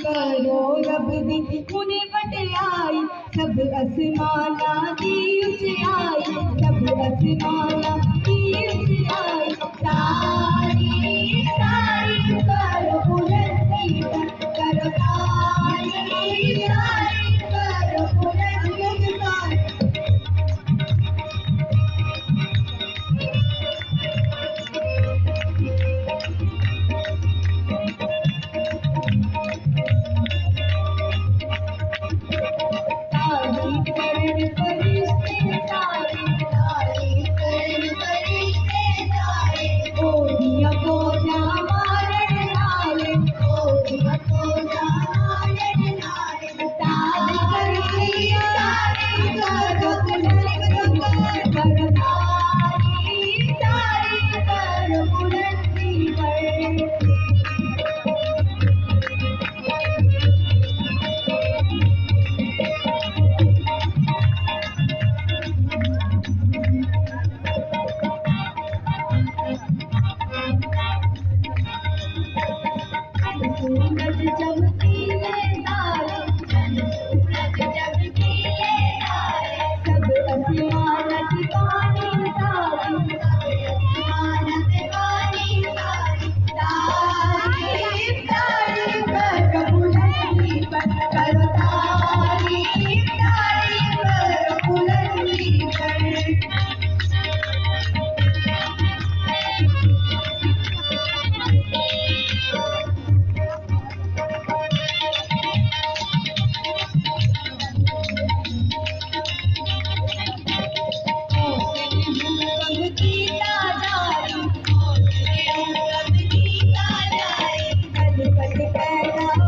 करो रब दी मुने वटियाई सब असमाना दी उचियाई सब असमाना दी उचियाई तारी तारी करो बुलंदी करो तारी तारी करो बुलंदी सूरज चमकीले तारे सूरज चमकीले तारे सब आसमान की पानी तारे सब आसमान की पानी तारे तारीफ तारीफ करो बुलंदी पर करो तारीफ तारीफ करो बुलंदी पर पल पल पैदा